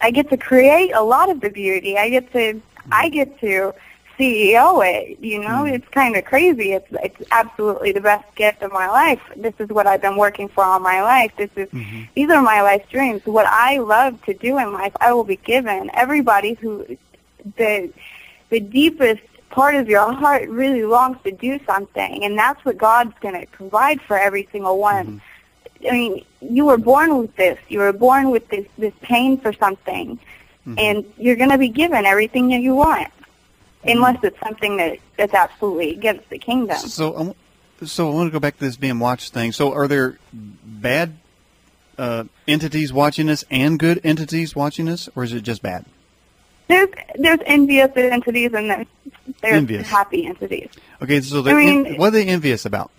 I get to create a lot of the beauty. I get to CEO it, you know. It's kind of crazy. It's absolutely the best gift of my life. This is what I've been working for all my life. These are my life dreams. What I love to do in life, I will be given. Everybody who the deepest part of your heart really longs to do something, and that's what God's going to provide for every single one. I mean, you were born with this. You were born with this pain for something, and you're going to be given everything that you want. Unless it's something that's absolutely against the kingdom. So I want to go back to this being watched thing. So are there bad entities watching us and good entities watching us, or is it just bad? There's envious entities and there's happy entities. Okay, so what are they envious about?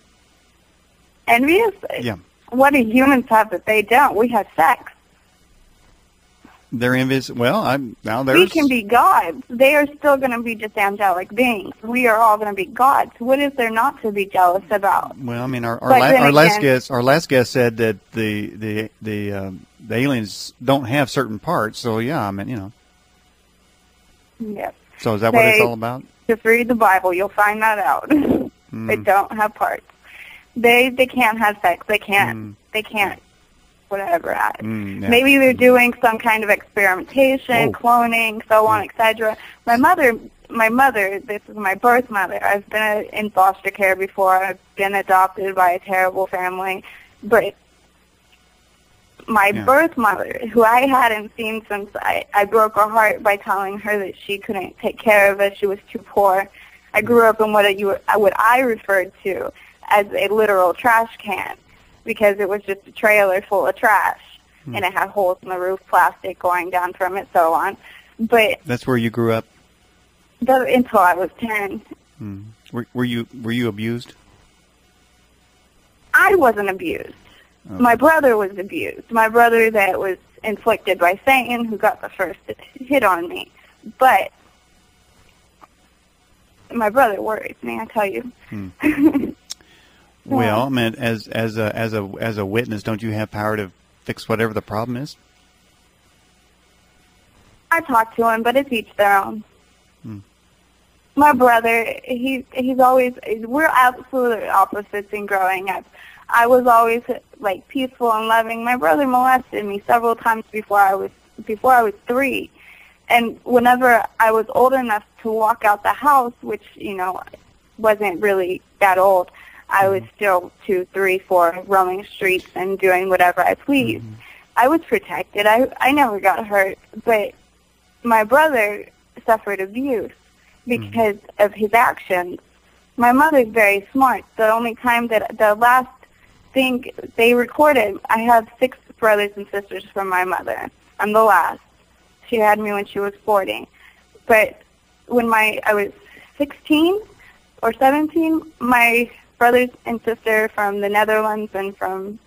Envious? Yeah. What do humans have that they don't? We have sex. They're envious. Well, we can be gods. They are still going to be just angelic beings. We are all going to be gods. What is there not to be jealous about? Well, I mean, our last guest said that the aliens don't have certain parts. So yeah, I mean, you know. Yes. So is that what it's all about? Just read the Bible. You'll find that out. They don't have parts. They can't have sex. They can't. Whatever. Yeah. Maybe they're doing some kind of experimentation, cloning, so on, etc. My mother, this is my birth mother. I've been in foster care before. I've been adopted by a terrible family. But my birth mother, who I hadn't seen since I broke her heart by telling her that she couldn't take care of us, she was too poor. I grew up in what I referred to as a literal trash can, because it was just a trailer full of trash, and it had holes in the roof, plastic going down from it, so on. But that's where you grew up? Until I was 10. Were you abused? I wasn't abused. Okay. My brother was abused. My brother that was inflicted by Satan, who got the first hit on me. But my brother worries me, I tell you. Well, I mean, as a witness, don't you have power to fix whatever the problem is? I talk to him, but it's each their own. My brother, he's always, we're absolute opposites in growing up. I was always like peaceful and loving. My brother molested me several times before I was 3, and whenever I was old enough to walk out the house, which wasn't really that old. I was still 2, 3, 4, roaming streets and doing whatever I pleased. I was protected. I never got hurt, but my brother suffered abuse because of his actions. My mother's very smart. The last thing they recorded, I have 6 brothers and sisters from my mother. I'm the last. She had me when she was 40. But when I was 16 or 17, my brothers and sister from the Netherlands and from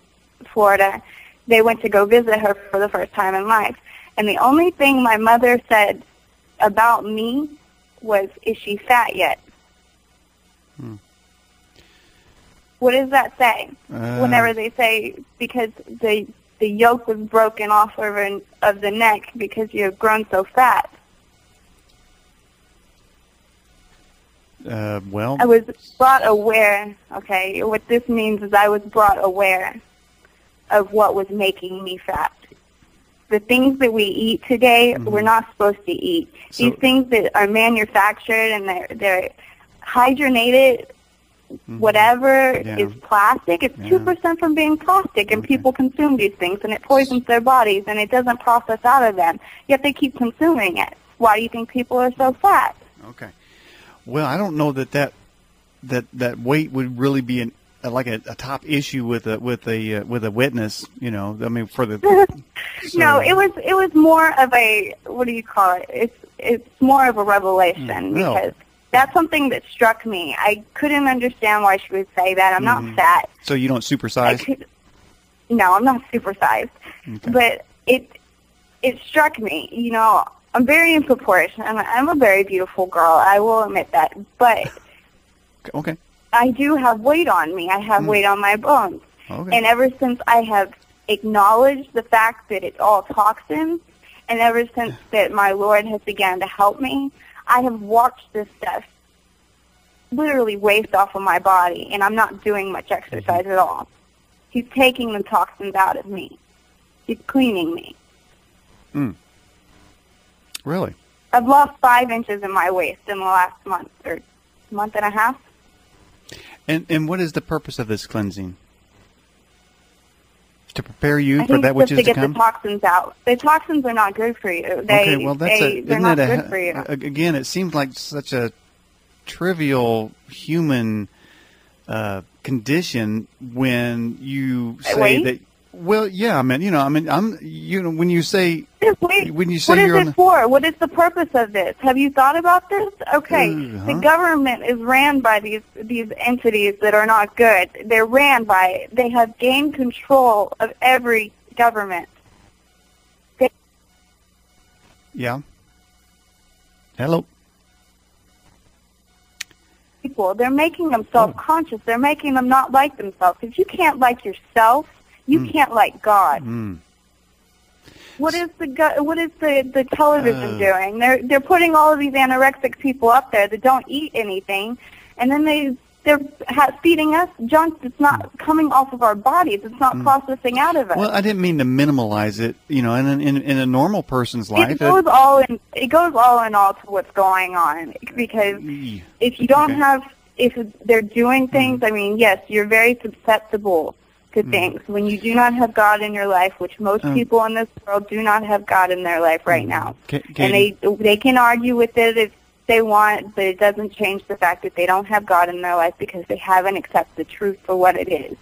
Florida, they went to go visit her for the first time in life. And the only thing my mother said about me was, "Is she fat yet?" What does that say? Whenever they say, because the yolk was broken off of the neck because you have grown so fat. Well, I was brought aware, okay? What this means is I was brought aware of what was making me fat. The things that we eat today, we're not supposed to eat. These things that are manufactured and they're hydrogenated, whatever is plastic, it's 2% from being plastic, and people consume these things, and it poisons their bodies, and it doesn't process out of them, yet they keep consuming it. Why do you think people are so fat? Okay. Well, I don't know that weight would really be like a top issue with a witness. I mean, for the no, it was more of a, what do you call it? It's more of a revelation because that's something that struck me. I couldn't understand why she would say that. I'm not fat. So you don't supersize? No, I'm not supersized. Okay. But it struck me. I'm very in proportion, and I'm a very beautiful girl. I will admit that. But okay. I do have weight on me. I have weight on my bones. Okay. And ever since I have acknowledged the fact that it's all toxins And ever since that my Lord has begun to help me, I have watched this stuff literally waste off of my body, and I'm not doing much exercise at all. He's taking the toxins out of me. He's cleaning me. Really? I've lost 5 inches in my waist in the last month or month and a half. And what is the purpose of this cleansing? To prepare you for that which is to come? To get the toxins out. The toxins are not good for you. They're not good for you. Again, it seems like such a trivial human condition when you say that. Well, yeah, when you say what is it for? What is the purpose of this? Have you thought about this? Okay, the government is ran by these entities that are not good. They're ran by. They have gained control of every government. Yeah. Hello. People, they're making them self-conscious. They're making them not like themselves. If you can't like yourself, you can't like God. What is the television doing? They're putting all of these anorexic people up there that don't eat anything, and then they're feeding us junk that's not coming off of our bodies. It's not processing out of us. Well, I didn't mean to minimalize it. In a normal person's life, it goes all in all to what's going on, because if you don't if they're doing things, I mean, yes, you're very susceptible to things. When you do not have God in your life, which most people in this world do not have God in their life right now. And they can argue with it if they want, but it doesn't change the fact that they don't have God in their life because they haven't accepted the truth for what it is.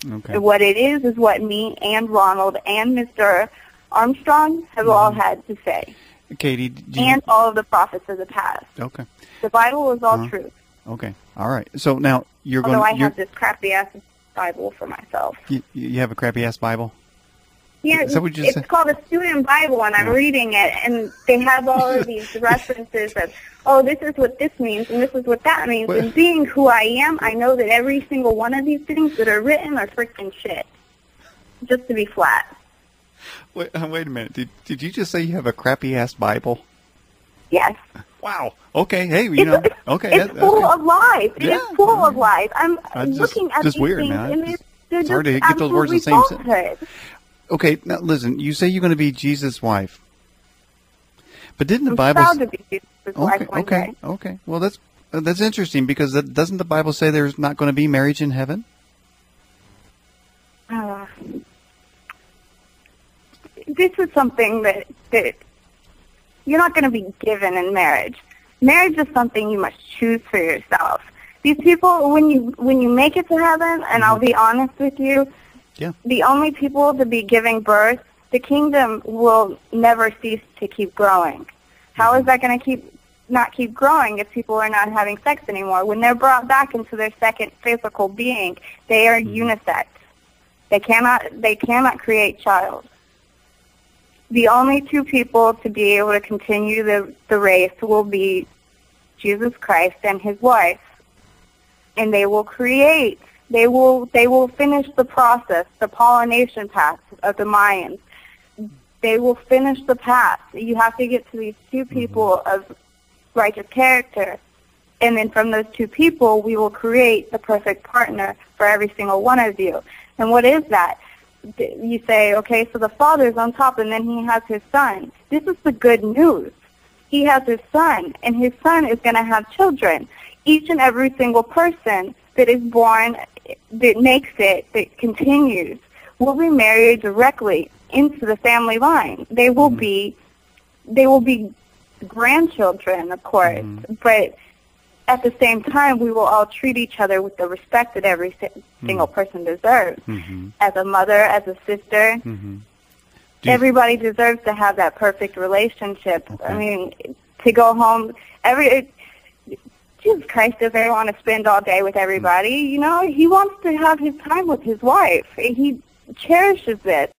Okay. What it is what me and Ronald and Mr. Armstrong have all had to say. Katie, and all of the prophets of the past. Okay. The Bible is all truth. Okay. All right. So now you're going. Although I have this crappy-ass Bible for myself. You have a crappy-ass Bible? Yeah, it's called a student Bible, and I'm reading it, and they have all of these references of, oh, this is what this means, and this is what that means. And being who I am, I know that every single one of these things that are written are freaking shit. Just to be flat. Wait a minute. Did you just say you have a crappy-ass Bible? Yes. Wow. Okay. Hey, okay. It's full of lies. It is full of lies. I'm looking at these weird, things, man. and they're it's hard to just get those words in the same falsehood. sentence. Okay, now listen. You say you're going to be Jesus' wife, but didn't the Bible? I'm proud to be Jesus' wife one day. Okay. Well, that's interesting because doesn't the Bible say there's not going to be marriage in heaven? This is something that you're not going to be given in marriage. Marriage is something you must choose for yourself. These people, when you make it to heaven, and I'll be honest with you, the only people to be giving birth, the kingdom will never cease to keep growing. How is that going to not keep growing if people are not having sex anymore? When they're brought back into their second physical being, they are unisex. They cannot create child. The only two people to be able to continue the race will be Jesus Christ and his wife. And they will create. They will finish the process, the pollination path of the Mayans. They will finish the path. You have to get to these two people of righteous character. And then from those two people, we will create the perfect partner for every single one of you. And what is that? You say, okay, so the Father's on top, and then he has his Son. This is the good news. He has his Son, and his Son is going to have children. Each and every single person that is born, that makes it, that continues, will be married directly into the family line. They will be grandchildren, of course, but at the same time, we will all treat each other with the respect that every single person deserves. As a mother, as a sister, everybody deserves to have that perfect relationship. Okay. I mean, to go home, Jesus Christ doesn't want to spend all day with everybody. You know, he wants to have his time with his wife. He cherishes this.